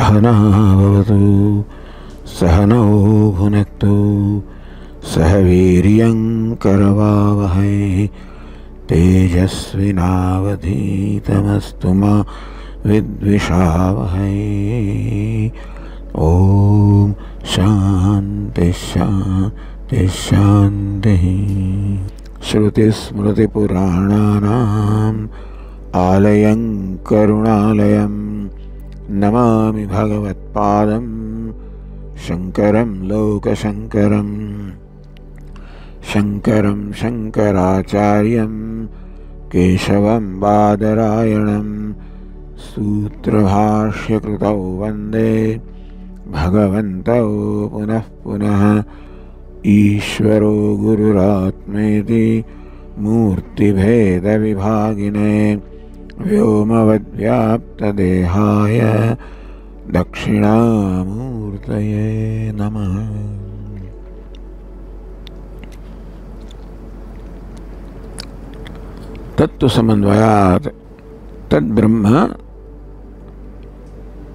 सहना भवतु सहनौ भुनक्तु सह वीर्यं करवावहै तेजस्विनावधीतमस्तु मा विद्विषावहै। ओम शांति शांति शांति। श्रुतिस्मृतिपुराणानाम् आलयं करुणालयं नमामि भगवत्पादं शंकरं लोकशंकरं। शंकरं शंकराचार्यं केशवं बादरायणं सूत्रभाष्यकृतौ वन्दे भगवन्तौ पुनः पुनः। ईश्वरो गुरुरात्मेति मूर्तिभेदविभागिने व्योमवद्व्याप्तदेहाय दक्षिणामूर्तये नमः। तत्तु समन्वयात् तद ब्रह्म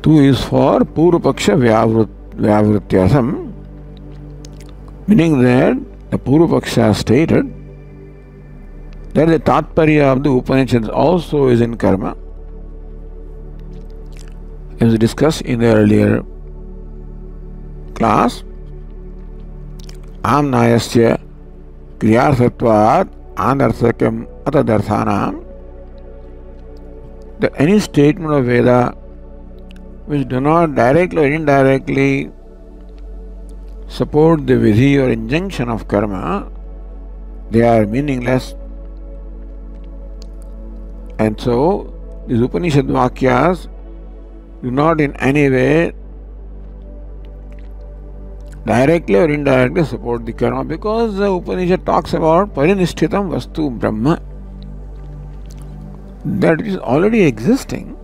तू is for पूर्वपक्ष व्यावृत्यासम, meaning that the Purvapaksha stated that the Tatparya of the Upanishads also is in karma, as discussed in the earlier class. Amnayasya kriyarthatvat anarthakam atadarthanam, that any statement of Veda which do not directly or indirectly support the vidhi or injunction of karma, they are meaningless. And so these Upanishad Vakyas do not in any way directly or indirectly support the karma, because the Upanishad talks about parinishtitam vastu brahma, that is already existing,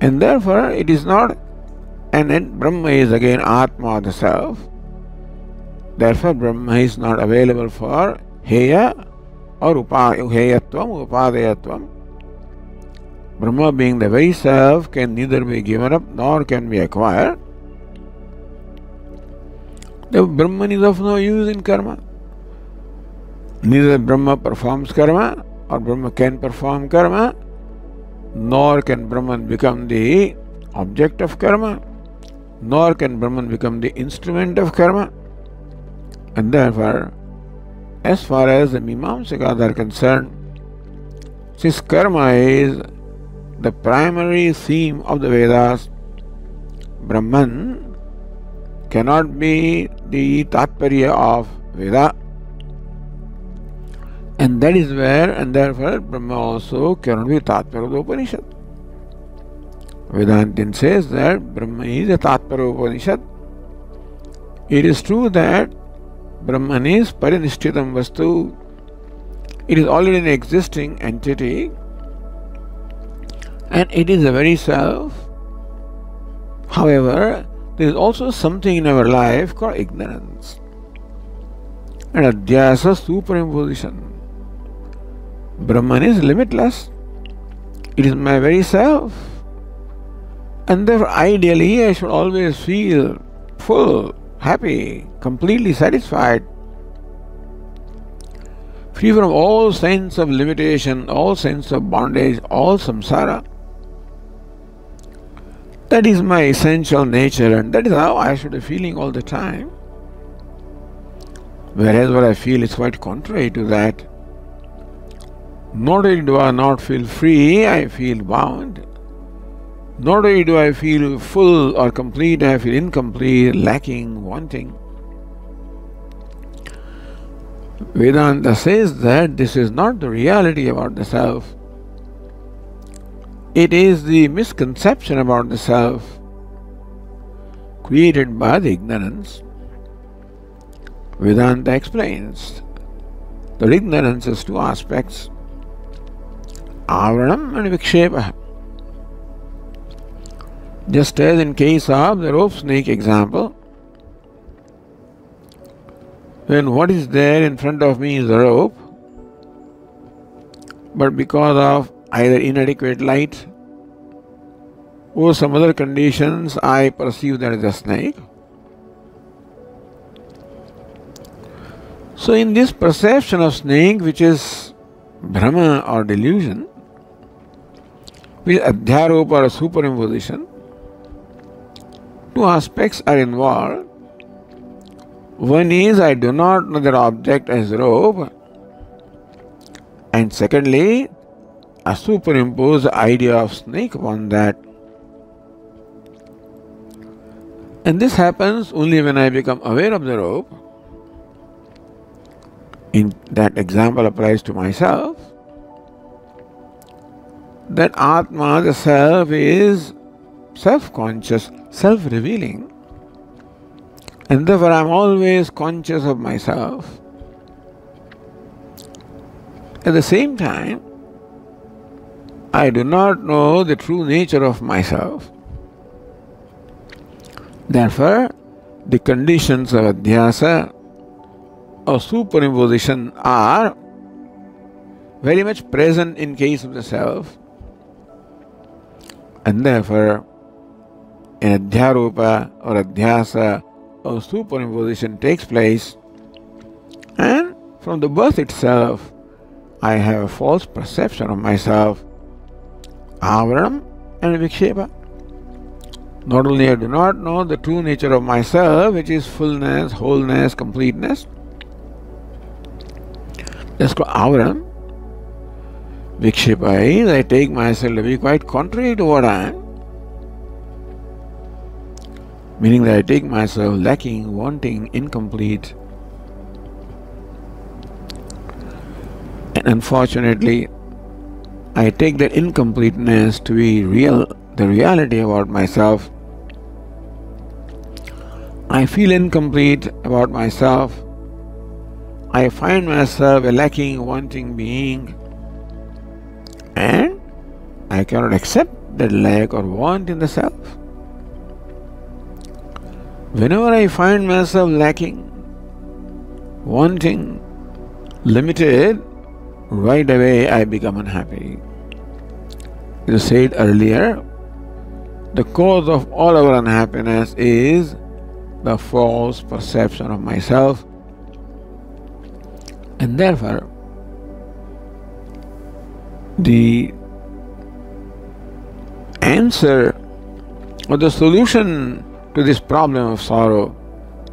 and therefore it is not. And then Brahma is again Atma, the self. Therefore Brahma is not available for heya or heyatvam, upadayatvam. Brahma, being the very self, can neither be given up nor can be acquired. The Brahman is of no use in karma. Neither Brahma performs karma or Brahma can perform karma, nor can Brahman become the object of karma, nor can Brahman become the instrument of karma. And therefore, as far as the Mimamsakas are concerned, since karma is the primary theme of the Vedas, Brahman cannot be the Tatparya of Veda. And that is where, and therefore Brahma also cannot be Tatparya of the Upanishad. Vedantin says that Brahma is a Tatparya Upanishad. It is true that Brahman is parinishtitam vastu. It is already an existing entity, and it is the very self. However, there is also something in our life called ignorance and adhyasa, superimposition. Brahman is limitless. It is my very self. And therefore, ideally, I should always feel full, happy, completely satisfied, free from all sense of limitation, all sense of bondage, all samsara. That is my essential nature, and that is how I should be feeling all the time. Whereas what I feel is quite contrary to that. Not only do I not feel free, I feel bound. Not only do I feel full or complete, I feel incomplete, lacking, wanting. Vedanta says that this is not the reality about the self. It is the misconception about the self created by the ignorance. Vedanta explains that ignorance has two aspects: Aavaran and vikshepa. Just as in case of the rope snake example, when what is there in front of me is the rope, but because of either inadequate light or some other conditions, I perceive that as a snake. So in this perception of snake, which is Brahma or delusion, which is Adhyaropa or superimposition, two aspects are involved. One is I do not know that object as rope, and secondly, I superimpose the idea of snake upon that. And this happens only when I become aware of the rope. In that example applies to myself, that Atma, the self, is self-conscious, self-revealing, and therefore I am always conscious of myself. At the same time, I do not know the true nature of myself. Therefore, the conditions of adhyasa or superimposition are very much present in case of the self, and therefore an adhyaropa or adhyasa or superimposition takes place, and from the birth itself I have a false perception of myself, Aavaran and vikshepa. Not only I do not know the true nature of myself, which is fullness, wholeness, completeness, that's called Aavaran. Vikshepa is I take myself to be quite contrary to what I am, meaning that I take myself lacking, wanting, incomplete. And unfortunately, I take that incompleteness to be real, the reality about myself. I feel incomplete about myself. I find myself a lacking, wanting being, and I cannot accept that lack or want in the self. Whenever I find myself lacking, wanting, limited, right away I become unhappy. As I said earlier, the cause of all our unhappiness is the false perception of myself, and therefore the answer or the solution to this problem of sorrow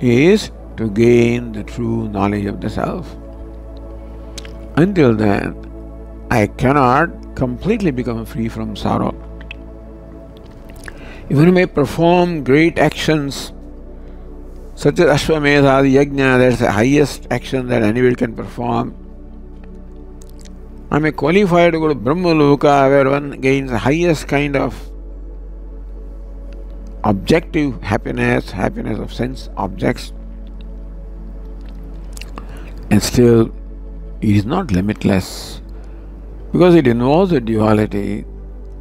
is to gain the true knowledge of the self. Until then, I cannot completely become free from sorrow. Even I may perform great actions such as Ashwamedha, the Yajna, that's the highest action that anybody can perform. I may qualify to go to Brahmaloka, where one gains the highest kind of objective happiness, happiness of sense objects, and still it is not limitless, because it involves a duality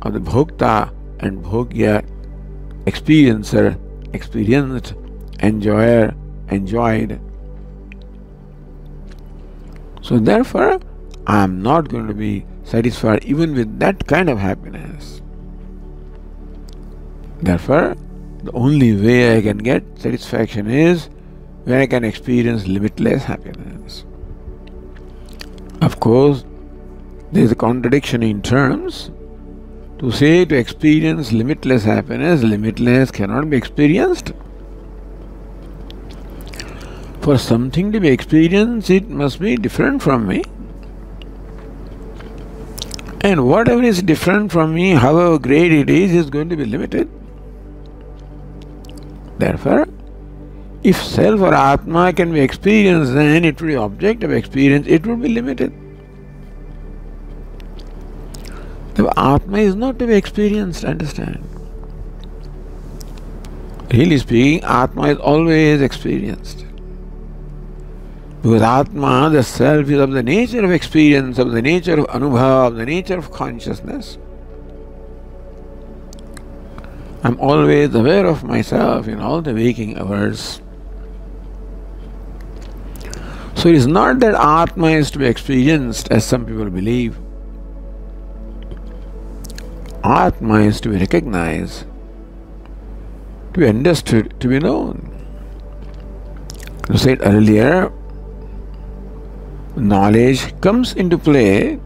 of the bhokta and bhogya, experiencer, experienced, enjoyer, enjoyed. So therefore, I am not going to be satisfied even with that kind of happiness. Therefore, the only way I can get satisfaction is when I can experience limitless happiness. Of course, there is a contradiction in terms. To say to experience limitless happiness, limitless cannot be experienced. For something to be experienced, it must be different from me. And whatever is different from me, however great it is going to be limited. Therefore, if self or Atma can be experienced, then it will be object of experience, it will be limited. The Atma is not to be experienced, understand. Really speaking, Atma is always experienced. Because Atma, the self, is of the nature of experience, of the nature of anubhava, of the nature of consciousness. I am always aware of myself in all the waking hours. So it is not that Atma is to be experienced as some people believe. Atma is to be recognized, to be understood, to be known. As I said earlier, knowledge comes into play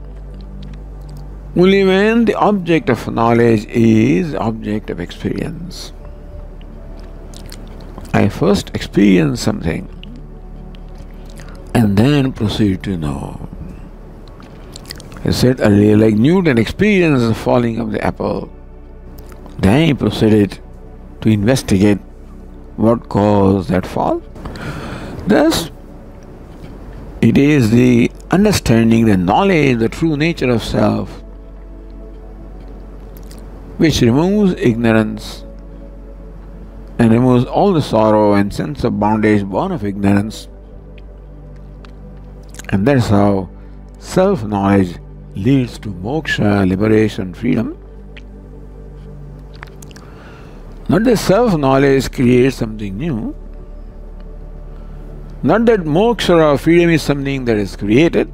only when the object of knowledge is object of experience. I first experience something and then proceed to know. I said earlier, like Newton experienced the falling of the apple. Then he proceeded to investigate what caused that fall. Thus, it is the understanding, the knowledge, the true nature of self which removes ignorance and removes all the sorrow and sense of bondage born of ignorance. And that's how self-knowledge leads to moksha, liberation, freedom. Not that self-knowledge creates something new. Not that moksha or freedom is something that is created.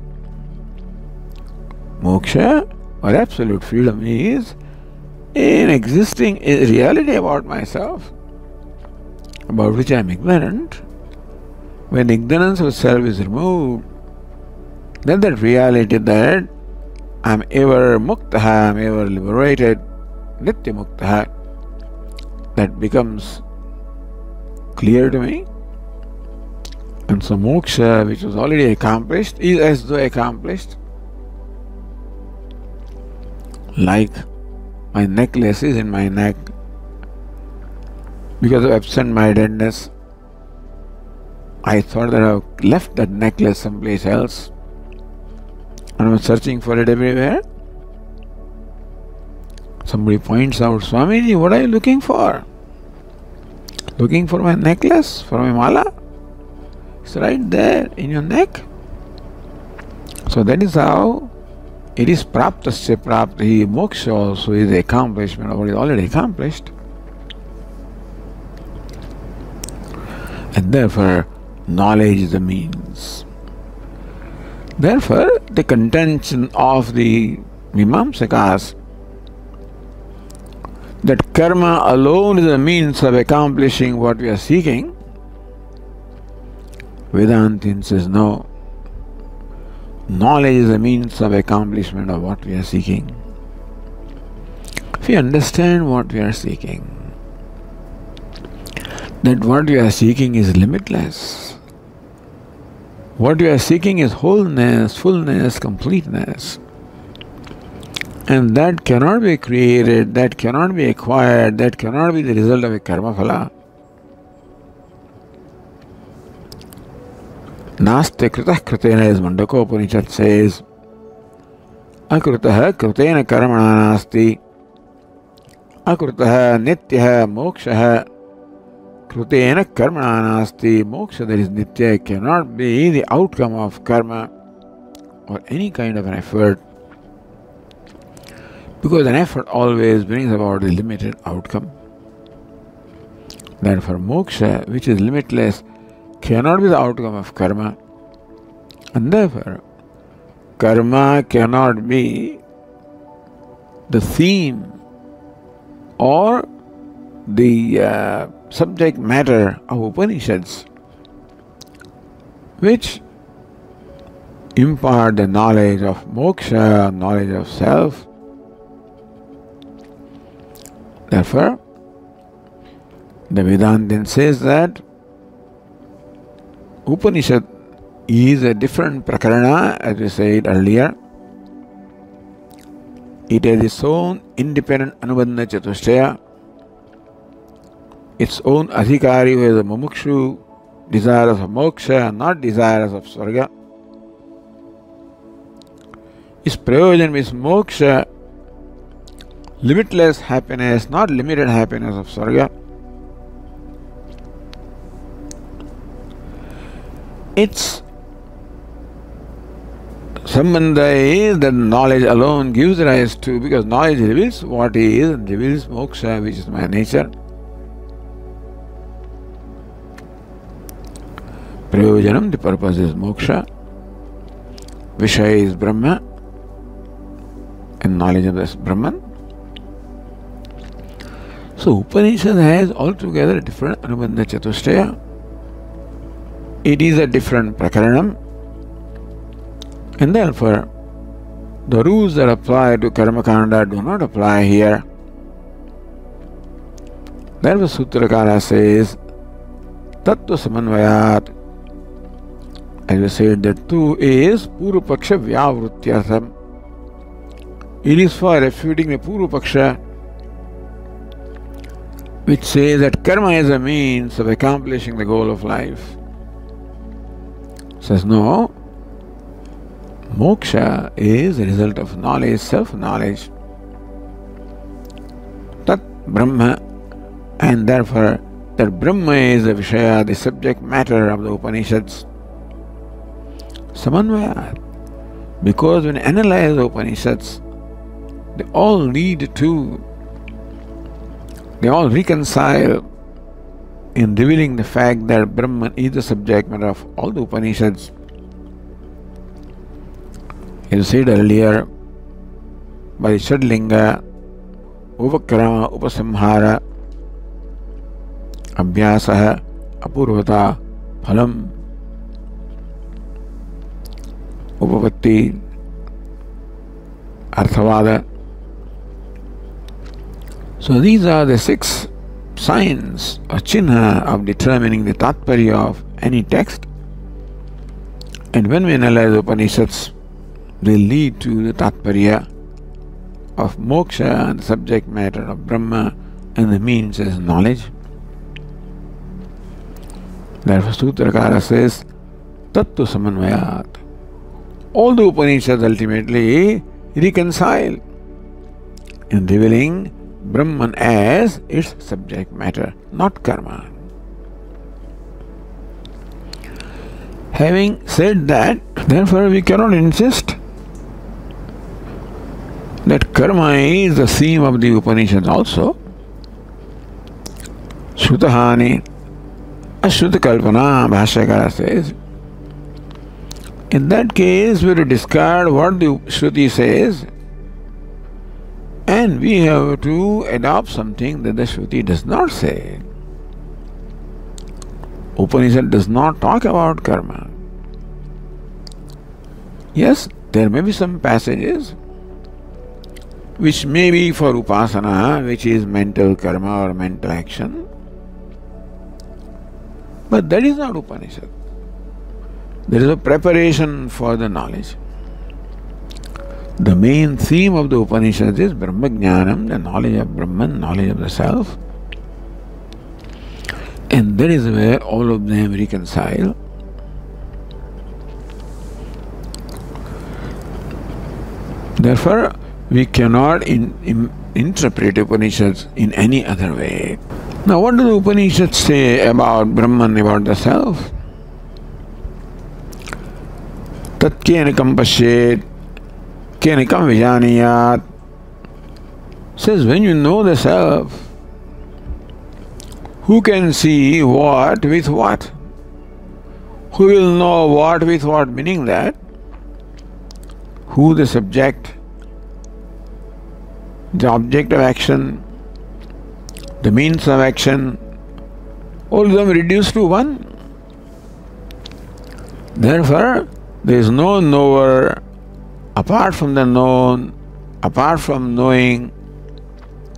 Moksha or absolute freedom is an existing reality about myself, about which I am ignorant. When ignorance of self is removed, then that reality that I am ever muktaha, I am ever liberated, nitya muktaha, that becomes clear to me. And so moksha, which was already accomplished, is as though accomplished. Like my necklace is in my neck because of absent-mindedness. I thought that I have left that necklace someplace else and I was searching for it everywhere. Somebody points out, Swamiji, what are you looking for? Looking for my necklace, for my mala? It's right there in your neck. So that is how it is praptasya prapti. Moksha also is the accomplishment of what is already accomplished. And therefore, knowledge is the means. Therefore, the contention of the Mimamsakas that karma alone is the means of accomplishing what we are seeking, Vedantin says no. Knowledge is the means of accomplishment of what we are seeking. If we understand what we are seeking, that what we are seeking is limitless. What we are seeking is wholeness, fullness, completeness. And that cannot be created, that cannot be acquired, that cannot be the result of a karma phala. Nastya kritah kritena, as Mandaka Upanishad says, akritah kritena karmana nasti, akritah nityaha mokshaha kritena karmana nasti. Moksha, that is nitya, cannot be the outcome of karma or any kind of an effort, because an effort always brings about a limited outcome. Therefore, moksha, which is limitless, cannot be the outcome of karma, and therefore karma cannot be the theme or the subject matter of Upanishads, which impart the knowledge of moksha, knowledge of self. Therefore, the Vedantin says that Upanishad is a different prakarana, as we said earlier. It has its own independent anubandha chatushtaya, its own adhikari who is a mumukshu, desirous of moksha, not desirous of swarga. Its prayojan is moksha, limitless happiness, not limited happiness of swarga. Its sambandha is that knowledge alone gives rise to, because knowledge reveals what is and reveals moksha, which is my nature. Prayojanam, the purpose is moksha. Vishaya is Brahma, and knowledge of this Brahman. So Upanishad has altogether a different Anubandha Chatushtaya. It is a different Prakaranam, and therefore the rules that apply to Karmakanda do not apply here. Therefore Sutrakara says, Tattu Samanvayāt. As we said, that tu is Purupaksha Vyavrutyartham. It is for refuting the Purupaksha, which says that karma is a means of accomplishing the goal of life. Says no, moksha is the result of knowledge, self-knowledge. Tat Brahma, and therefore that Brahma is the Vishaya, the subject matter of the Upanishads. Samanvayāt. Because when you analyze the Upanishads, they all reconcile in revealing the fact that Brahman is the subject matter of all the Upanishads. As said earlier, by Shadlinga, Upakrama, Upasamhara, Abhyasaha, Apurvata, Phalam, Upapatti, Arthavada. So these are the 6 signs or chinha of determining the tatparya of any text. And when we analyze the Upanishads, they lead to the tatparya of moksha, the subject matter of Brahma, and the means is knowledge. Therefore Sutrakara says, Tattu Samanvayāt. All the Upanishads ultimately reconcile in revealing Brahman as its subject matter, not karma. Having said that, therefore we cannot insist that karma is the theme of the Upanishads also. Shrutahani Ashruta Kalpana, Bhashyakara says. In that case, we have to discard what the Shruti says, and we have to adopt something that the Shruti does not say. Upanishad does not talk about karma. Yes, there may be some passages which may be for upasana, which is mental karma or mental action, but that is not Upanishad. There is a preparation for the knowledge. The main theme of the Upanishads is Brahma Jnanam, the knowledge of Brahman, knowledge of the self. And that is where all of them reconcile. Therefore, we cannot interpret Upanishads in any other way. Now, what do the Upanishads say about Brahman, about the self? Tat kenakam pashyet, kenakam vijaniyat. Says, when you know the self, who can see what with what? Who will know what with what? Meaning that, who the subject, the object of action, the means of action, all of them reduced to one. Therefore, there is no knower apart from the known, apart from knowing,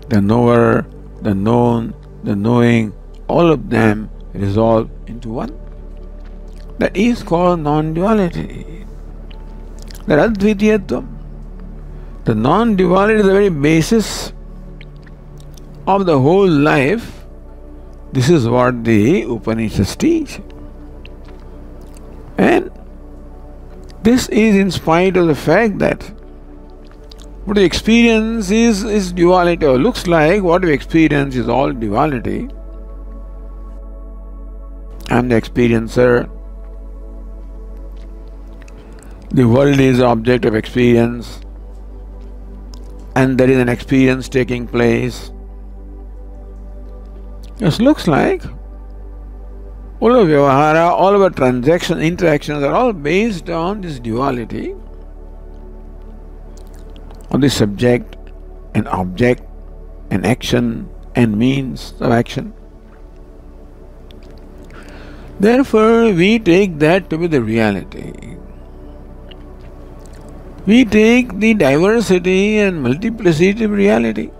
the knower, the known, the knowing, all of them resolve into one. That is called non-duality. That advitiyatvam. The non-duality is the very basis of the whole life. This is what the Upanishads teach. And this is in spite of the fact that what we experience is duality, or looks like what we experience is all duality. I am the experiencer. The world is the object of experience, and there is an experience taking place. It looks like all of vyavahara, all of our transactions, interactions are all based on this duality of the subject and object and action and means of action. Therefore, we take that to be the reality. We take the diversity and multiplicity of reality.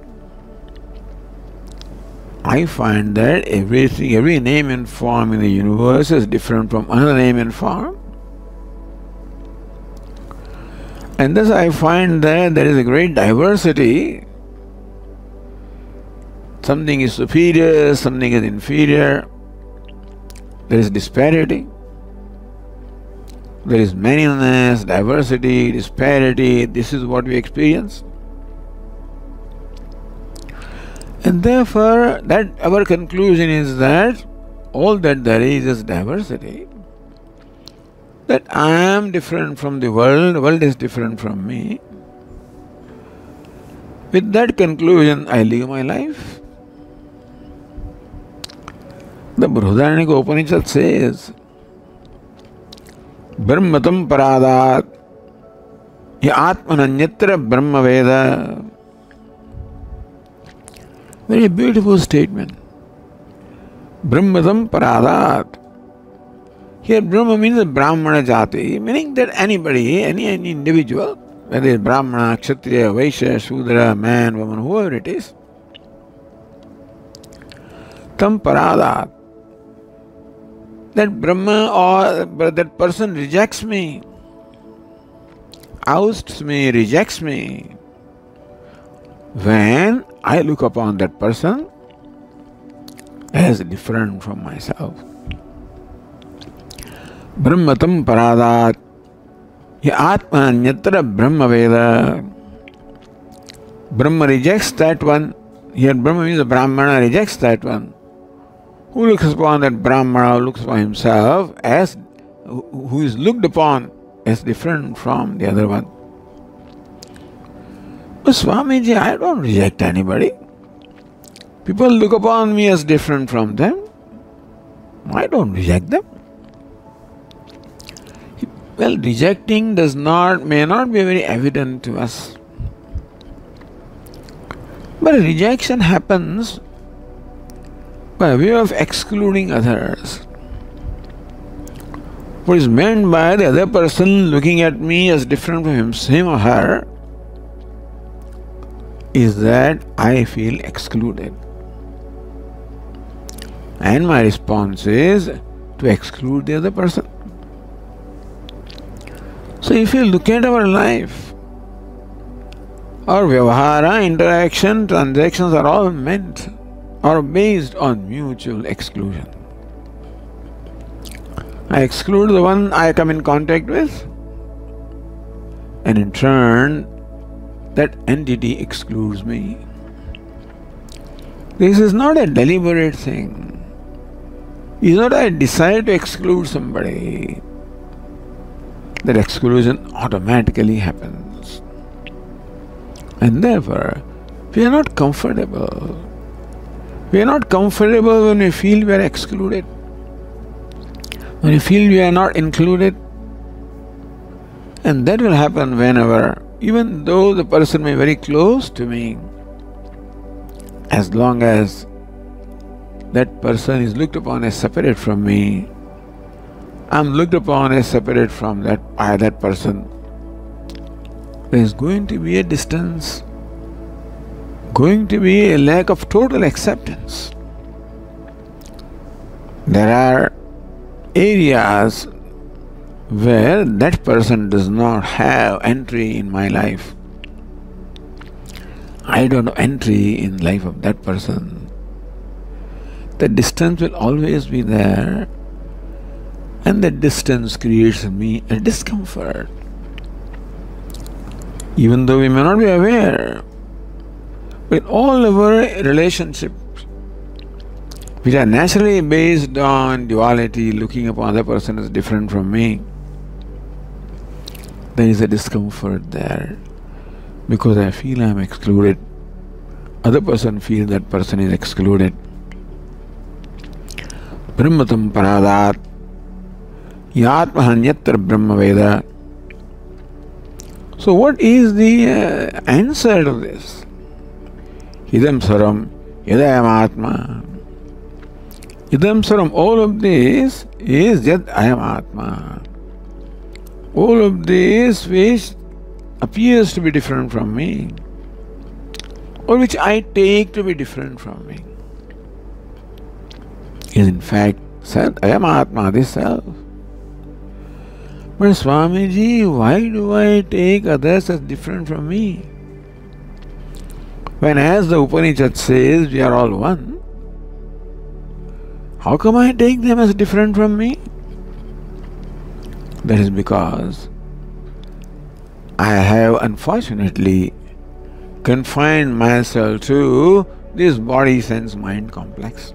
I find that everything, every name and form in the universe is different from another name and form. And thus I find that there is a great diversity. Something is superior, something is inferior. There is disparity. There is manyness, diversity, disparity. This is what we experience. And therefore, that our conclusion is that all that there is diversity. That I am different from the world is different from me. With that conclusion, I live my life. The Brihadaranyaka Upanishad says, Brahmatam paradat ya atmananyatra brahma veda. Very beautiful statement. Brahmatam paradat. Here Brahma means the Brahmana jati, meaning that anybody, any individual, whether it's Brahmana, Kshatriya, Vaishya, Shudra, man, woman, whoever it is, tam paradat. That Brahma or that person rejects me, ousts me, rejects me, when I look upon that person as different from myself. Brahmatam paradat ya atmananyatra brahma veda. Brahma rejects that one. Here Brahma means the Brahmana rejects that one. Who looks upon that Brahmana, looks upon himself as, who is looked upon as different from the other one. But Swamiji, I don't reject anybody. People look upon me as different from them. I don't reject them. Well, rejecting may not be very evident to us. But rejection happens by way of excluding others. What is meant by the other person looking at me as different from him or her is that I feel excluded. And my response is to exclude the other person. So if you look at our life, our vyavahara, interaction, transactions are all meant or based on mutual exclusion. I exclude the one I come in contact with, and in turn, that entity excludes me. This is not a deliberate thing. It's not I decide to exclude somebody. That exclusion automatically happens. And therefore, we are not comfortable. We are not comfortable when we feel we are excluded. When we feel we are not included. And that will happen whenever, even though the person may be very close to me, as long as that person is looked upon as separate from me, I am looked upon as separate from that person, there is going to be a distance, going to be a lack of total acceptance. There are areas where that person does not have entry in my life. I don't have entry in the life of that person. The distance will always be there, and that distance creates in me a discomfort. Even though we may not be aware, with all our relationships, which are naturally based on duality, looking upon other person as different from me, there is a discomfort there. Because I feel I am excluded. Other person feels that person is excluded. Brahmatam paradat yatmahanyatra brahma veda. So what is the answer to this? Idam saram Yadayam Atma. Idam Saram, all of this is Yad I am Atma. All of this which appears to be different from me, or which I take to be different from me, is in fact self. I am Atma, this self. But Swamiji, why do I take others as different from me? When, as the Upanishad says, we are all one, how come I take them as different from me? That is because I have unfortunately confined myself to this body, sense, mind complex.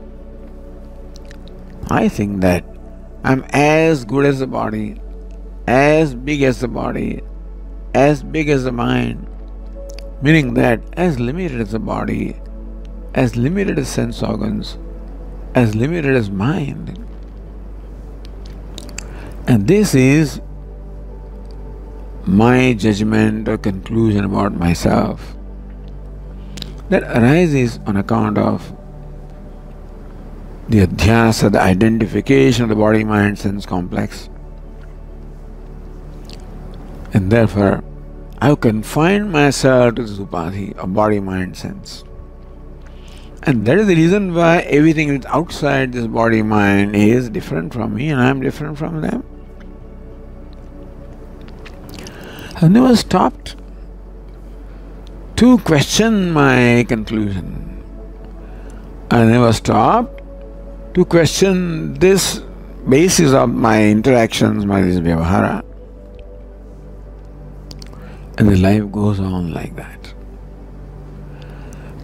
I think that I'm as good as the body, as big as the body, as big as the mind, meaning that as limited as the body, as limited as sense organs, as limited as mind. And this is my judgment or conclusion about myself that arises on account of the adhyasa, the identification of the body, mind, sense complex. And therefore, I have confined myself to this upadhi of body, mind, sense. And that is the reason why everything that's outside this body, mind is different from me and I am different from them. I never stopped to question my conclusion. I never stopped to question this basis of my interactions, my this vyavahara. And the life goes on like that.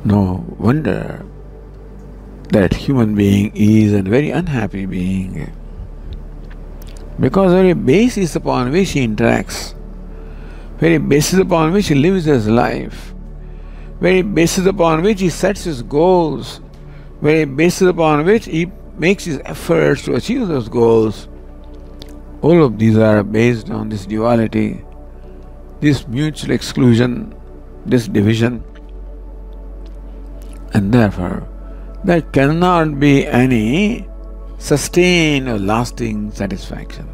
No wonder that human being is a very unhappy being, because the very basis upon which he interacts, very basis upon which he lives his life, very basis upon which he sets his goals, very basis upon which he makes his efforts to achieve those goals, all of these are based on this duality, this mutual exclusion, this division. And therefore, there cannot be any sustained or lasting satisfaction.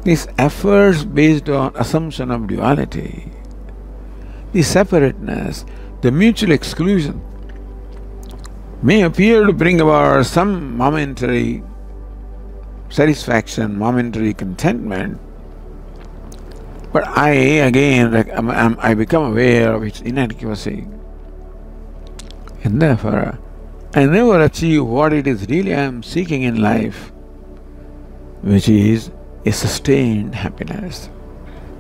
These efforts based on assumption of duality, the separateness, the mutual exclusion, may appear to bring about some momentary satisfaction, momentary contentment, but I become aware of its inadequacy. And therefore, I never achieve what it is really I am seeking in life, which is a sustained happiness,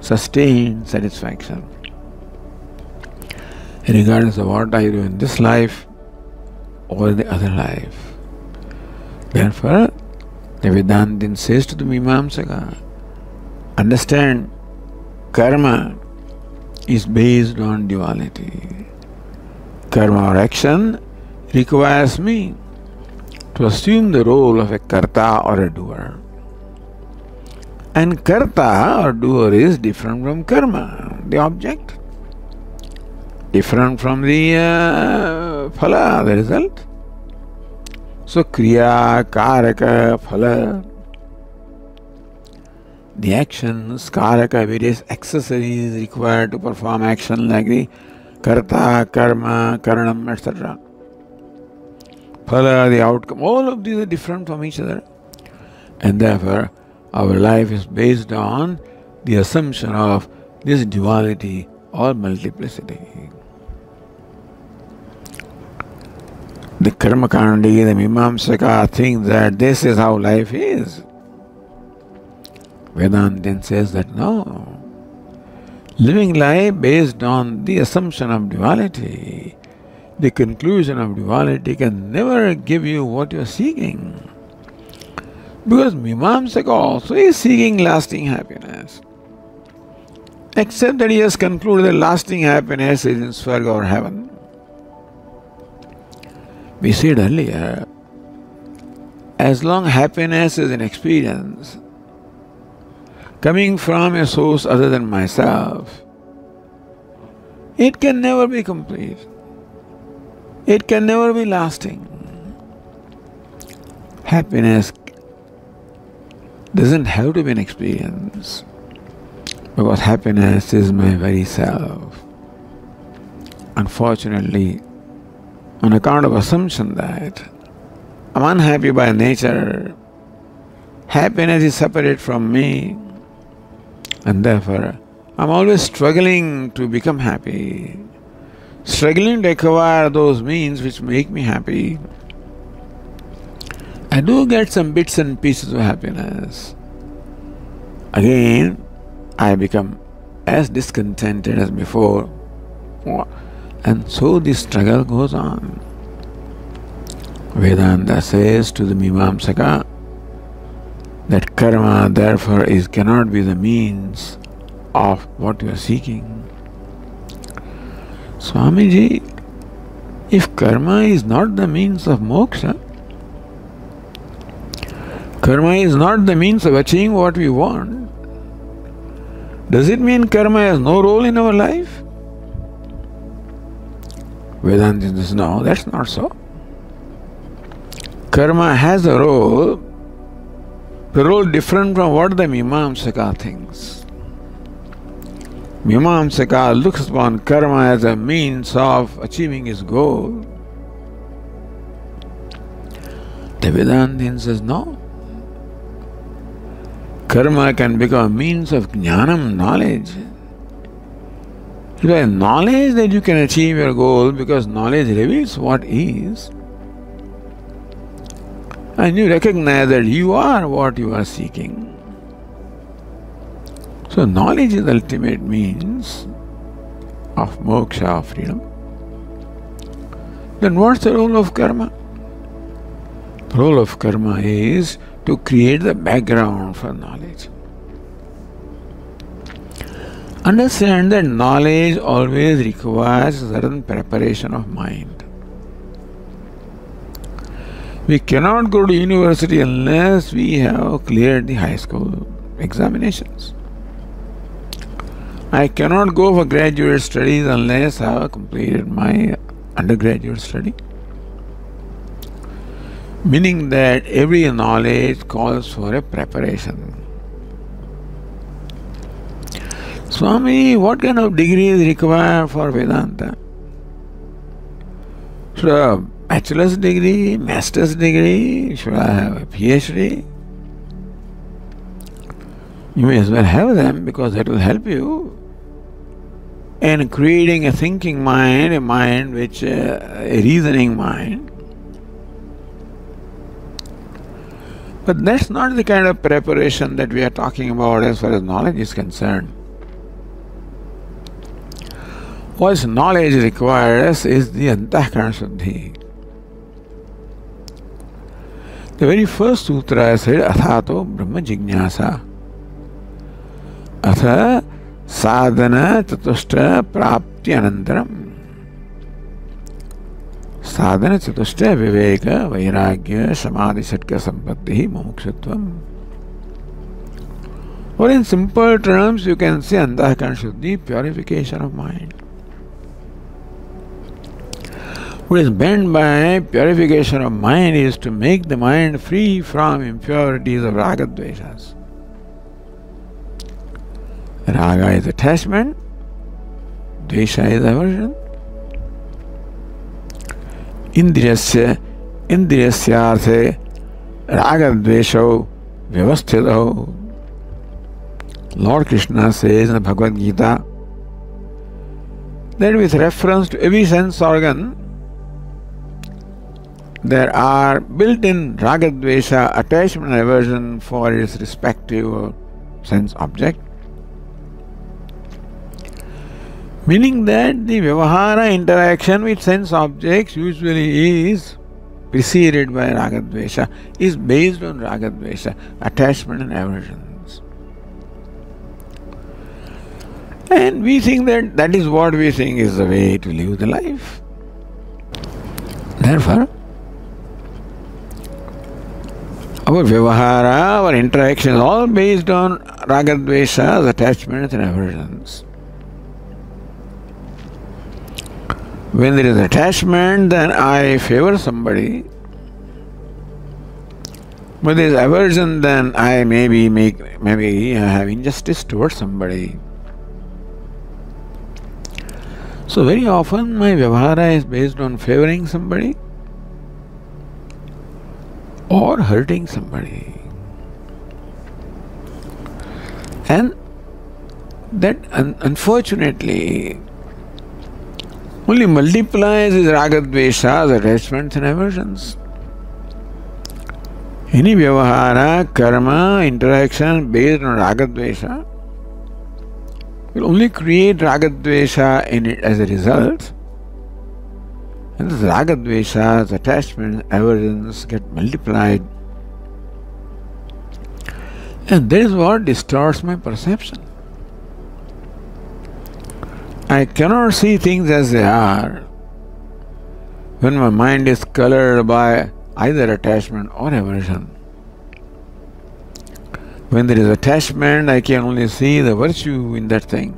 sustained satisfaction. Regardless of what I do in this life or the other life. Therefore, the Vedantin says to the Mimamsaka, understand, karma is based on duality. Karma or action requires me to assume the role of a karta or a doer. And karta or doer is different from karma, the object, different from the phala, the result. So kriya, karaka, phala, the actions, karaka, various accessories required to perform action like the karta, karma, karanam, etc. Phala, the outcome, all of these are different from each other. And therefore, our life is based on the assumption of this duality or multiplicity. The Karmakandi, the Mimamsaka think that this is how life is. Vedantin says that no. Living life based on the assumption of duality, the conclusion of duality can never give you what you are seeking. Because Mimamsaka also is seeking lasting happiness. Except that he has concluded that lasting happiness is in Swarga or heaven. We said earlier, as long happiness is an experience coming from a source other than myself, it can never be complete. it can never be lasting. Happiness doesn't have to be an experience, because happiness is my very self. Unfortunately, on account of assumption that I'm unhappy by nature, happiness is separate from me, and therefore I'm always struggling to become happy, struggling to acquire those means which make me happy. I do get some bits and pieces of happiness. Again, I become as discontented as before, and so this struggle goes on. Vedanta says to the Mimamsaka that karma therefore cannot be the means of what you are seeking. Swamiji, if karma is not the means of moksha, karma is not the means of achieving what we want, does it mean karma has no role in our life? Vedanta says, no, that's not so. Karma has a role different from what the Mimamsaka thinks. Mimamsaka looks upon karma as a means of achieving his goal. The Vedantin says, no. Karma can become a means of jnanam, knowledge. It is knowledge that you can achieve your goal, because knowledge reveals what is. And you recognize that you are what you are seeking. So knowledge is the ultimate means of moksha, of freedom. Then what's the role of karma? The role of karma is to create the background for knowledge. Understand that knowledge always requires a certain preparation of mind. We cannot go to university unless we have cleared the high school examinations. I cannot go for graduate studies unless I have completed my undergraduate study. Meaning that every knowledge calls for a preparation. Swami, what kind of degree is required for Vedanta? Should I have a bachelor's degree, master's degree? Should I have a PhD? You may as well have them, because that will help you in creating a thinking mind, a mind which a reasoning mind. But that's not the kind of preparation that we are talking about as far as knowledge is concerned. What knowledge requires is the antahkarana shuddhi. The very first sutra said, Athato Brahma Jignasa. Atha sadhana chatushta prapti anantaram. Sadhana chatushta viveka vairagya samadhi satka sampatti mumukshutvam. Or in simple terms, you can say antahkarana shuddhi, purification of mind. What is meant by purification of mind is to make the mind free from impurities of raga dveshas. Raga is attachment, dvesha is aversion. Indriyasyarthe raga dvesho vyavasthito. Lord Krishna says in the Bhagavad Gita that with reference to every sense organ, there are built-in raga-dvesha, attachment and aversion for its respective sense object. Meaning that the vyavahara interaction with sense objects usually is preceded by raga-dvesha, is based on raga-dvesha, attachment and aversions. And we think that that is what we think is the way to live the life. Therefore, our vyavahara, our interaction is all based on raga-dveshas, attachments and aversions. When there is attachment, then I favor somebody. When there is aversion, then I maybe have injustice towards somebody. So very often my vyavahara is based on favoring somebody or hurting somebody. And that unfortunately only multiplies his ragadveshas, attachments and aversions. Any vyavahara, karma, interaction based on ragadvesha will only create ragadvesha in it as a result. And this ragadveshas, attachments, aversions get multiplied. And that is what distorts my perception. I cannot see things as they are when my mind is colored by either attachment or aversion. When there is attachment, I can only see the virtue in that thing.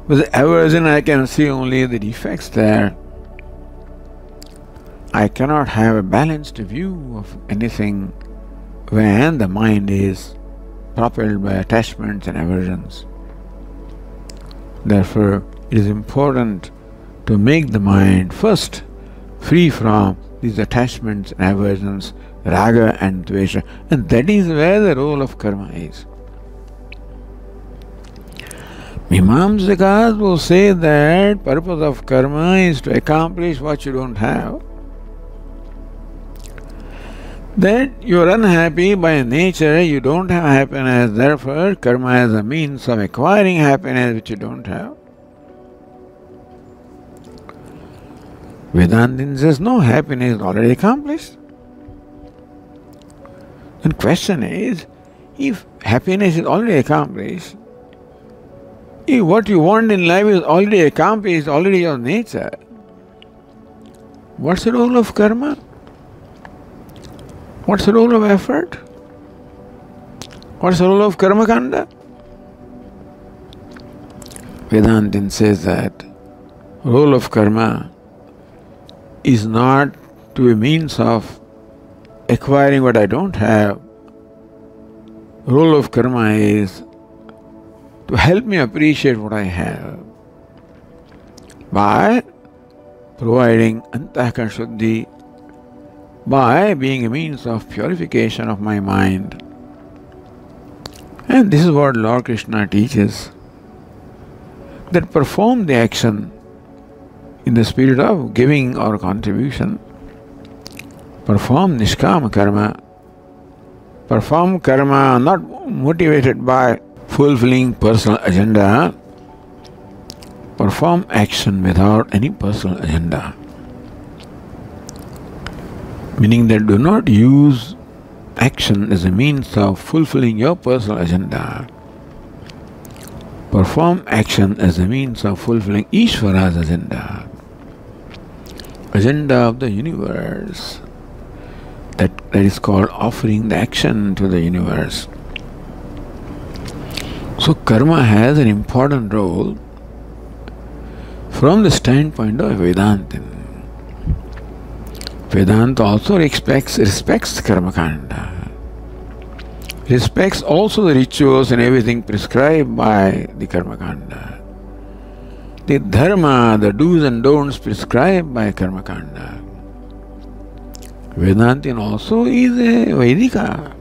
With aversion, I can see only the defects there. I cannot have a balanced view of anything when the mind is propelled by attachments and aversions. Therefore, it is important to make the mind first free from these attachments and aversions, raga and dvesha, and that is where the role of karma is. Mimamsakas will say that purpose of karma is to accomplish what you don't have. That you are unhappy by nature, you don't have happiness, therefore karma is a means of acquiring happiness which you don't have. Vedanta says no, happiness is already accomplished. The question is, if happiness is already accomplished, if what you want in life is already accomplished, already your nature, what's the role of karma? What's the role of effort? What's the role of karma kanda? Vedanta says that role of karma is not to be a means of acquiring what I don't have. Role of karma is to help me appreciate what I have by providing antahkarana shuddhi, by being a means of purification of my mind. And this is what Lord Krishna teaches, that perform the action in the spirit of giving or contribution. Perform nishkama karma. Perform karma not motivated by fulfilling personal agenda. Perform action without any personal agenda. Meaning that do not use action as a means of fulfilling your personal agenda. Perform action as a means of fulfilling Ishvara's agenda. Agenda of the universe. That is called offering the action to the universe. So karma has an important role from the standpoint of Vedanta. Vedanta also respects karma kanda, respects also the rituals and everything prescribed by the karma kanda, the dharma, the do's and don'ts prescribed by karma kanda. Vedanta also is a Vedika.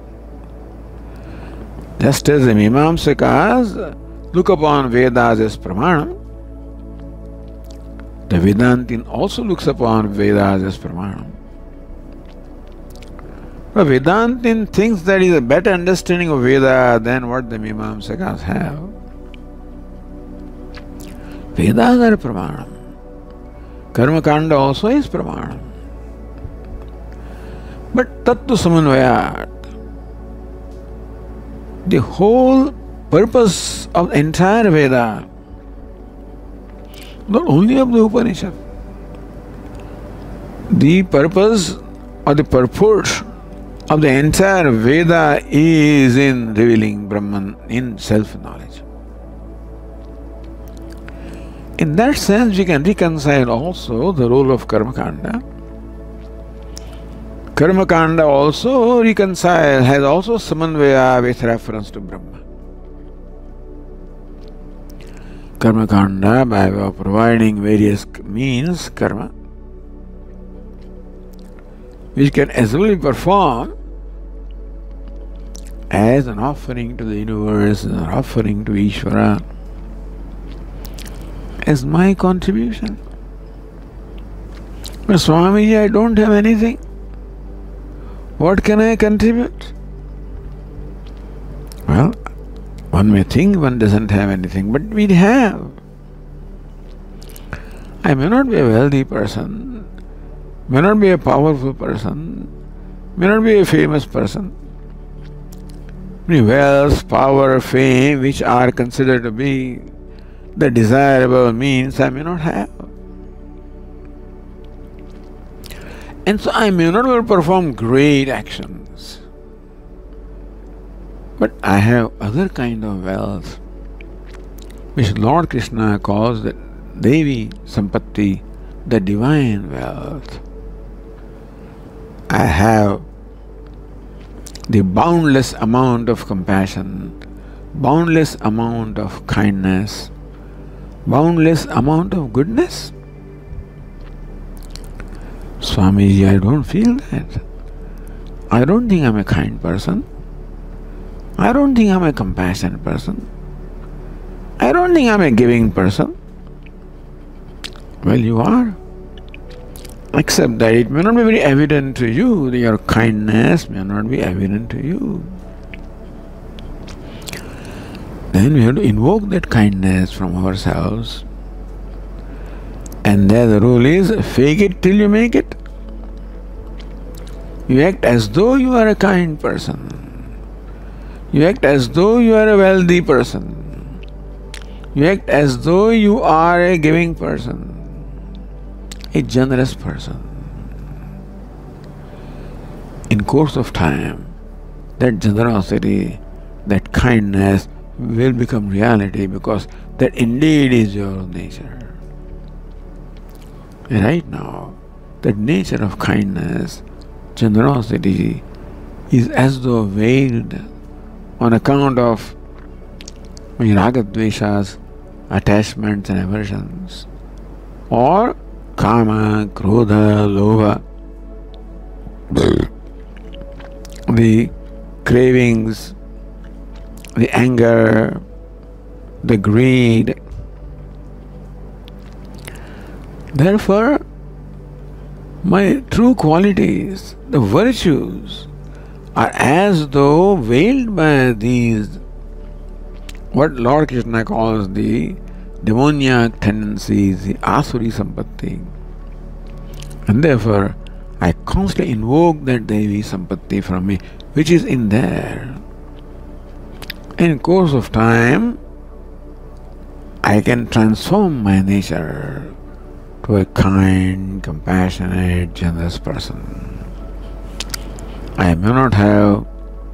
Just as the Mimamsakas look upon Vedas as Pramanam, the Vedantin also looks upon Vedas as Pramanam. But Vedantin thinks that is a better understanding of Veda than what the Mimamsakas have. Vedas are Pramanam. Karma Kanda also is Pramanam. But Tattu Samanvayāt, the whole purpose of the entire Veda, not only of the Upanishad, the purpose or the purport of the entire Veda is in revealing Brahman, in self-knowledge. In that sense, we can reconcile also the role of karma kanda. Karma kanda also has also samanvaya with reference to Brahma. Karma kanda, by way of providing various means, karma, which can as well be performed as an offering to the universe, an offering to Ishvara, as my contribution. But Swamiji, I don't have anything. What can I contribute? Well, one may think one doesn't have anything, but we have. I may not be a wealthy person, may not be a powerful person, may not be a famous person. Wealth, power, fame, which are considered to be the desirable means, I may not have. And so I may not be able to perform great actions. But I have other kind of wealth, which Lord Krishna calls the Devi Sampatti, the divine wealth. I have the boundless amount of compassion, boundless amount of kindness, boundless amount of goodness. Swamiji, I don't feel that. I don't think I'm a kind person. I don't think I'm a compassionate person. I don't think I'm a giving person. Well, you are. Except that it may not be very evident to you, that your kindness may not be evident to you. Then we have to invoke that kindness from ourselves. And there the rule is, fake it till you make it. You act as though you are a kind person. You act as though you are a wealthy person. You act as though you are a giving person, a generous person. In course of time, that generosity, that kindness will become reality, because that indeed is your nature. Right now, that nature of kindness, generosity is as though veiled on account of ragadveshas, attachments and aversions, or kama, krodha, lobha, the cravings, the anger, the greed. Therefore, my true qualities, the virtues, are as though veiled by these, what Lord Krishna calls the demoniac tendencies, the asuri sampatti. And therefore, I constantly invoke that Devi sampatti from me, which is in there. In course of time, I can transform my nature to a kind, compassionate, generous person. I may not have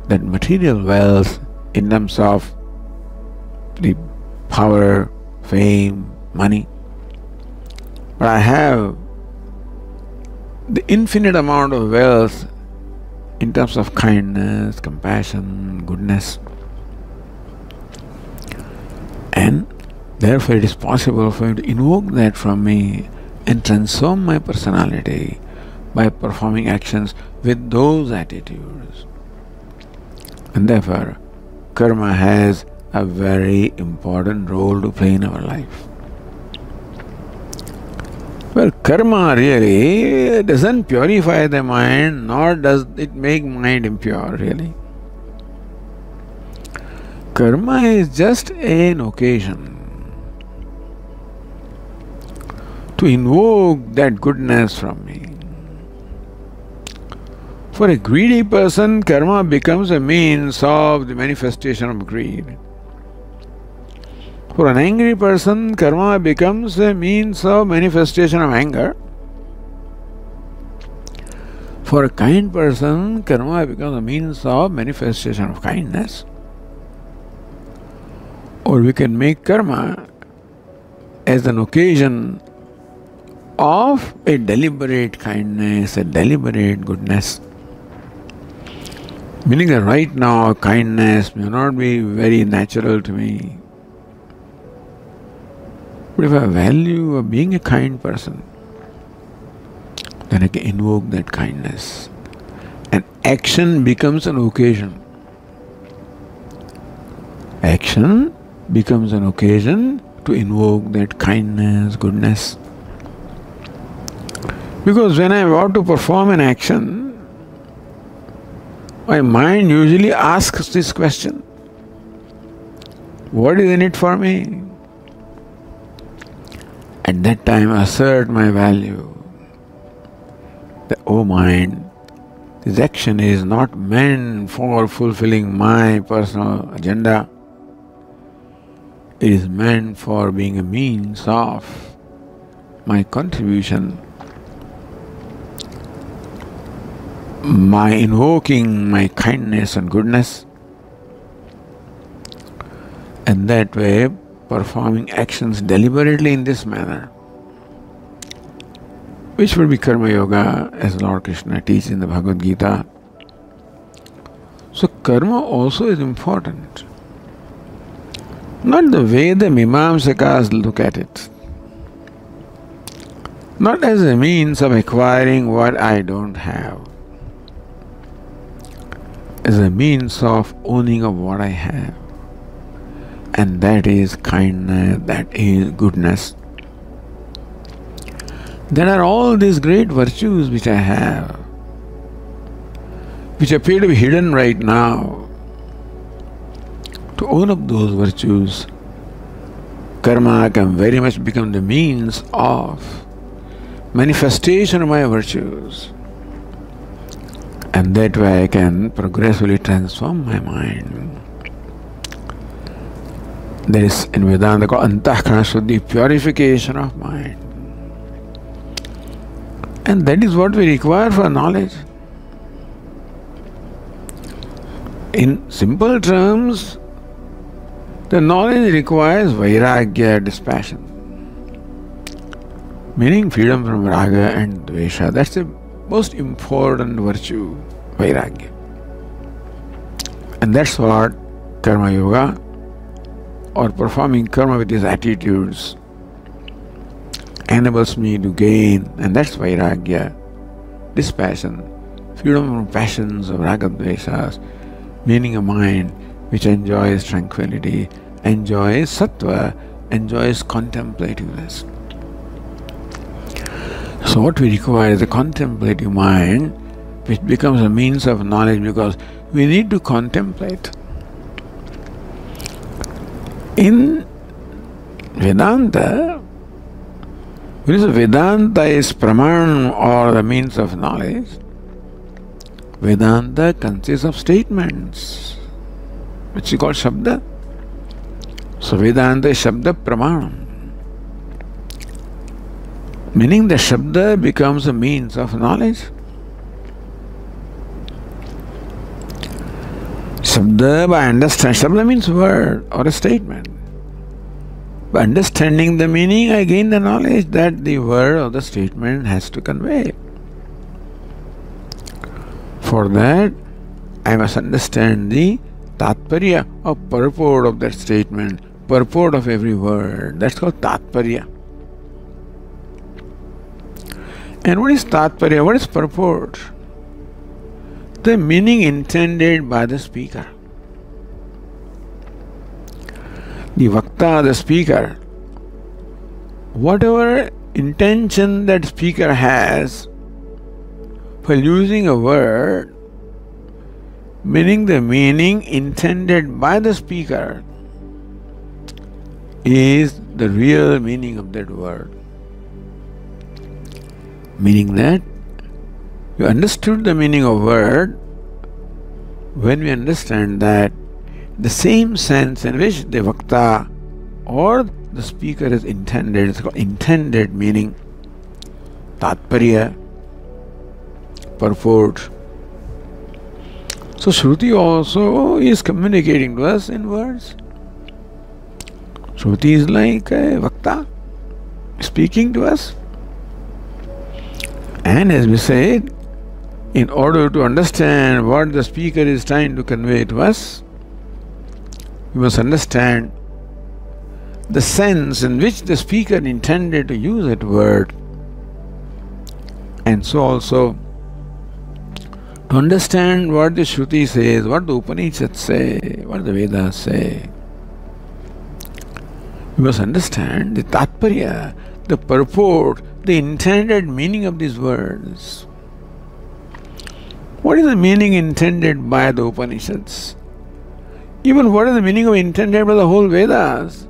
that material wealth in terms of the power, fame, money, but I have the infinite amount of wealth in terms of kindness, compassion, goodness. And therefore it is possible for you to invoke that from me and transform my personality by performing actions with those attitudes. And therefore, karma has a very important role to play in our life. Well, karma really doesn't purify the mind, nor does it make mind impure, really. Karma is just an occasion to invoke that goodness from me. For a greedy person, karma becomes a means of the manifestation of greed. For an angry person, karma becomes a means of manifestation of anger. For a kind person, karma becomes a means of manifestation of kindness. Or we can make karma as an occasion of a deliberate kindness, a deliberate goodness. Meaning that right now kindness may not be very natural to me. But if I value of being a kind person, then I can invoke that kindness. And action becomes an occasion. Action becomes an occasion to invoke that kindness, goodness. Because when I am about to perform an action, my mind usually asks this question: what is in it for me? At that time I assert my value. That, oh mind, this action is not meant for fulfilling my personal agenda. It is meant for being a means of my contribution, my invoking my kindness and goodness, and that way performing actions deliberately in this manner, which will be karma yoga as Lord Krishna teaches in the Bhagavad Gita. So karma also is important. Not the way the Mimamsakas look at it. Not as a means of acquiring what I don't have. As a means of owning of what I have. And that is kindness, that is goodness. There are all these great virtues which I have, which appear to be hidden right now. To own up those virtues, karma can very much become the means of manifestation of my virtues. And that way I can progressively transform my mind. There is in Vedanta called antahkarana shuddhi, purification of mind. And that is what we require for knowledge. In simple terms, the knowledge requires vairagya, dispassion. Meaning freedom from raga and dvesha. That's the most important virtue, vairagya. And that's what karma yoga, or performing karma with these attitudes, enables me to gain, and that's vairagya, dispassion, freedom from passions of raga dveshas, meaning a mind which enjoys tranquility, enjoys sattva, enjoys contemplativeness. So what we require is a contemplative mind which becomes a means of knowledge, because we need to contemplate. In Vedanta, when Vedanta is praman or the means of knowledge, Vedanta consists of statements, which is called Shabda. So Vedanta is Shabda Pramanam. Meaning the Shabda becomes a means of knowledge. Shabda, by understanding, Shabda means word or a statement. By understanding the meaning, I gain the knowledge that the word or the statement has to convey. For that, I must understand the tatparya or purport of that statement, purport of every word. That's called tatparya. And what is tatparya? What is purport? The meaning intended by the speaker. The vakta, the speaker, whatever intention that speaker has for using a word, meaning the meaning intended by the speaker is the real meaning of that word. Meaning that you understood the meaning of word when we understand that the same sense in which the vakta or the speaker is intended, it's called intended meaning, tatparya, purport. So Shruti also is communicating to us in words. Shruti is like a vakta. speaking to us. And as we said, in order to understand what the speaker is trying to convey to us, we must understand the sense in which the speaker intended to use that word. And so also, to understand what the Shruti says, what the Upanishads say, what the Vedas say, we must understand the Tatparya, the purport, the intended meaning of these words. What is the meaning intended by the Upanishads? Even what is the meaning of intended by the whole Vedas?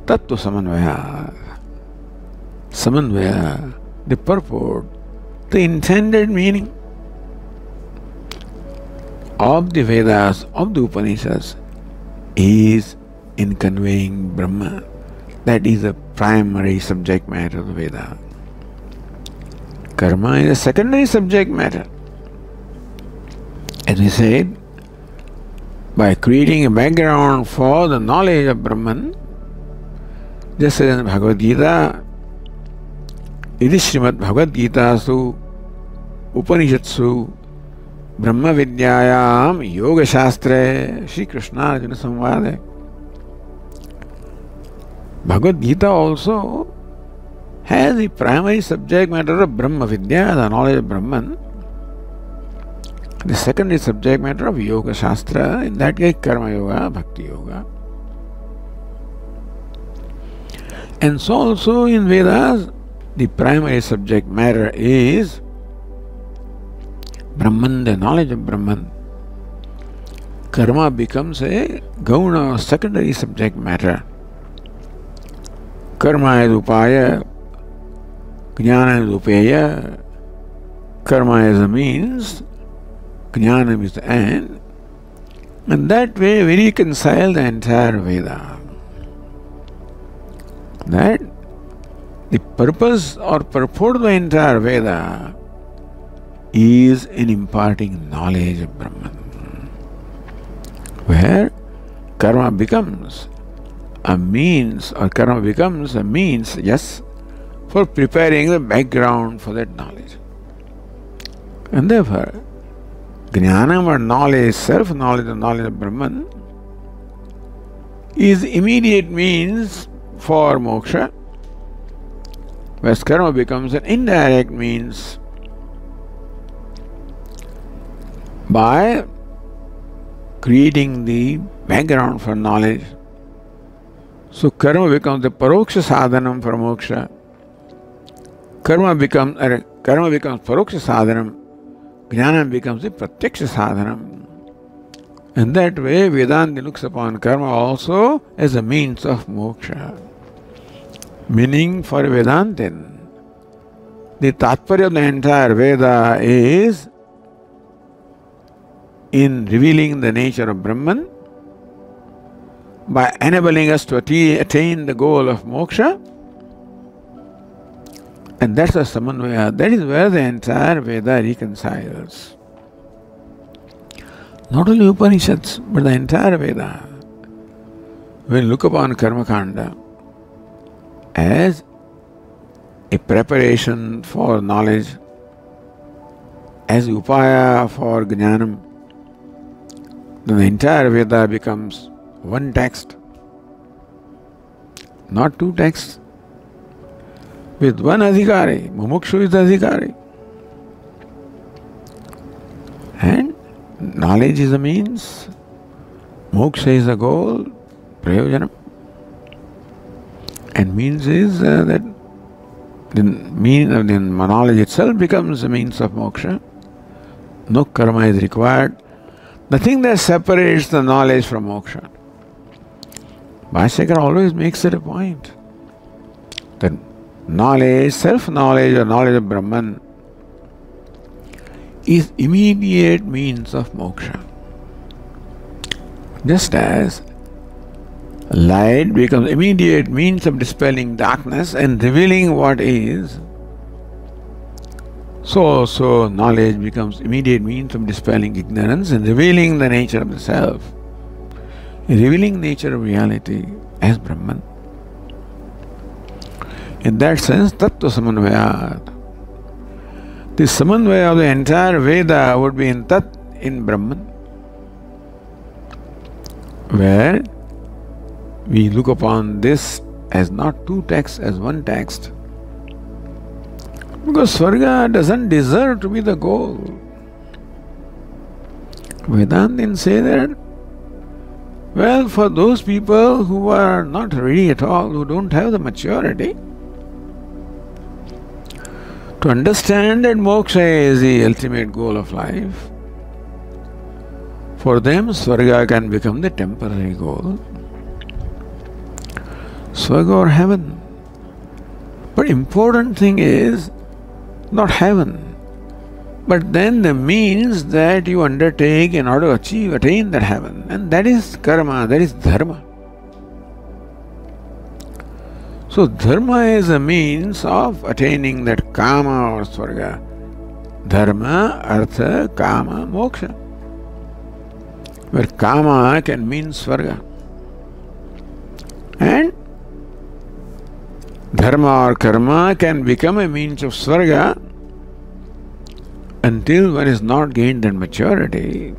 Tattu Samanvayāt. Samanvayāt, the purport, the intended meaning of the Vedas, of the Upanishads, is in conveying Brahma. That is the primary subject matter of the Veda. Karma is a secondary subject matter. As we said, by creating a background for the knowledge of Brahman, just as in Bhagavad Gita, it is Srimad Bhagavad Gita su Upanishadsu Brahma Vidyayam Yoga Shastre Shri Krishna Arjuna Samvade. Bhagavad Gita also has the primary subject matter of Brahma Vidya, the knowledge of Brahman. The secondary subject matter of Yoga Shastra, in that case Karma Yoga, Bhakti Yoga. And so also in Vedas, the primary subject matter is Brahman, the knowledge of Brahman. Karma becomes a gauna, secondary subject matter. Karma is upaya, jnana is upeya. Karma is a means, jnana is the end. And that way we reconcile the entire Veda. That the purpose or purport of the entire Veda is in imparting knowledge of Brahman, where karma becomes a means, or karma becomes a means, yes, for preparing the background for that knowledge. And therefore, jnana or knowledge, self-knowledge, the knowledge of Brahman, is immediate means for moksha, whereas karma becomes an indirect means by creating the background for knowledge. So karma becomes the paroksha sadhanam for moksha. Karma becomes paroksha sadhanam. Jnana becomes the pratyaksha sadhanam. And that way Vedanta looks upon karma also as a means of moksha. Meaning for Vedantin, the Tatparya of the entire Veda is in revealing the nature of Brahman by enabling us to attain the goal of moksha. And that's a Samanvayāt. That is where the entire Veda reconciles. Not only Upanishads, but the entire Veda. When you look upon Karma Kanda as a preparation for knowledge, as upaya for jnanam, then the entire Veda becomes one text, not two texts. With one adhikari, mumukshu is the adhikari. And knowledge is a means, moksha is a goal, prayojanam. And means is that the mean of the knowledge itself becomes a means of moksha. No karma is required. Nothing that separates the knowledge from moksha. Bhashyakara always makes it a point that knowledge, self-knowledge or knowledge of Brahman is immediate means of moksha. Just as light becomes immediate means of dispelling darkness and revealing what is, so also knowledge becomes immediate means of dispelling ignorance and revealing the nature of the self, revealing nature of reality as Brahman. In that sense, Tattu Samanvayāt. The Samanvaya of the entire Veda would be in Tat, in Brahman, where we look upon this as not two texts, as one text. Because Swarga doesn't deserve to be the goal. Vedanta didn't say that. Well, for those people who are not ready at all, who don't have the maturity to understand that moksha is the ultimate goal of life, for them Swarga can become the temporary goal. Swarga or heaven. But important thing is not heaven, but then the means that you undertake in order to attain that heaven, and that is karma, that is dharma. So dharma is a means of attaining that kama or swarga. Dharma, artha, kama, moksha. Where kama can mean swarga. And dharma or karma can become a means of swarga until one is not gained that maturity.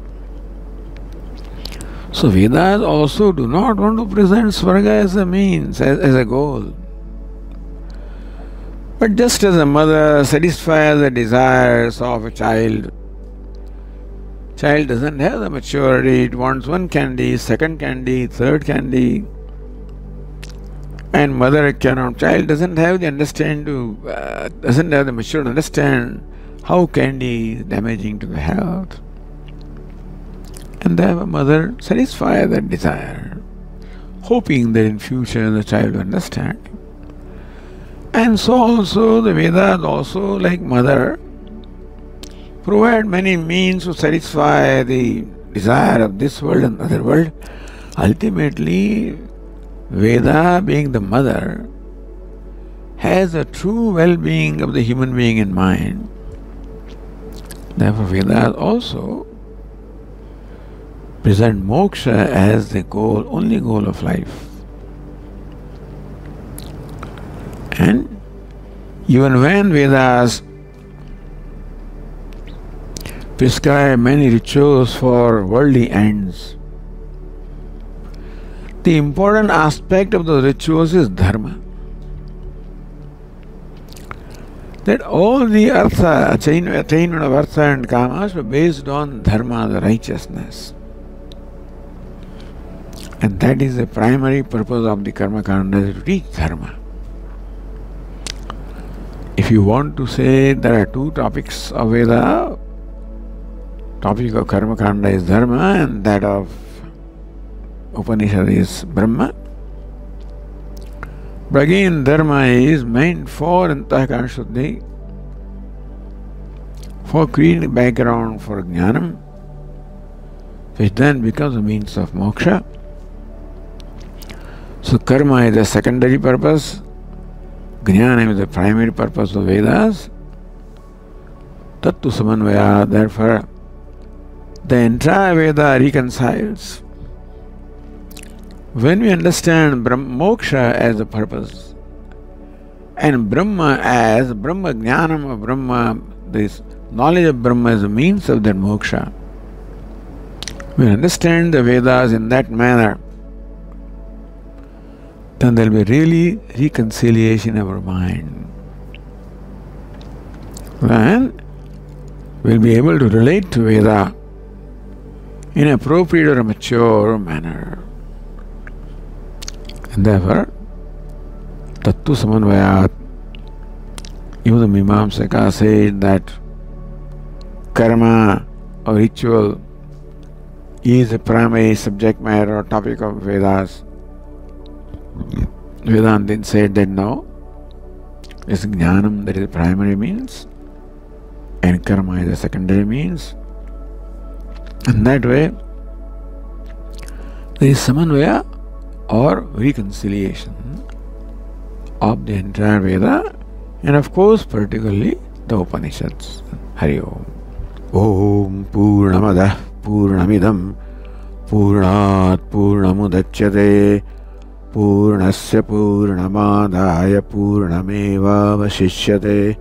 So Vedas also do not want to present swarga as a means, as a goal. But just as a mother satisfies the desires of a child, child doesn't have the maturity, it wants one candy, second candy, third candy, and mother cannot, child doesn't have the doesn't have the maturity to understand how candy is damaging to the health. And therefore mother satisfies that desire, hoping that in future the child will understand. And so also the Vedas also, like mother, provide many means to satisfy the desire of this world and other world. Ultimately, Veda, being the mother, has a true well-being of the human being in mind. Therefore, Vedas also present moksha as the goal, only goal of life. And even when Vedas prescribe many rituals for worldly ends, the important aspect of the rituals is dharma. That all the artha, attainment of artha and kamas were based on dharma, the righteousness. And that is the primary purpose of the karma kanda, to teach dharma. If you want to say there are two topics of Veda, topic of karma kanda is dharma and that of Upanishad is Brahma. But again, dharma is meant for antahkarana shuddhi, for creating a background for jnanam, which then becomes a means of moksha. So karma is a secondary purpose, jnana is the primary purpose of Vedas. Tattu Samanvayāt, therefore, the entire Veda reconciles. When we understand moksha as a purpose and Brahma as Brahma jnanam of Brahma, this knowledge of Brahma as a means of that moksha, we understand the Vedas in that manner, then there will be really reconciliation of our mind. Then we will be able to relate to Veda in an appropriate or mature manner. And therefore, Tattu Samanvayāt, even the Mimamsaka said that karma or ritual is the primary subject matter or topic of Vedas. Vedanta said that no, it's jnanam that is the primary means and karma is the secondary means. And that way, there is samanvaya or reconciliation of the entire Veda and of course particularly the Upanishads. Hari Om. Om Purnamadah Purnamidam Purnat Purnamudachyate पूर्णस्य पूर्णमादाय पूर्णमेवावशिष्यते।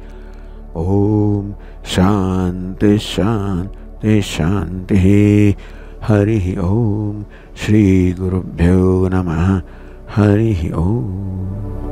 ओम शांति शांति शांति। हरि ओम। श्री गुरुभ्यो नमः। हरि ओम।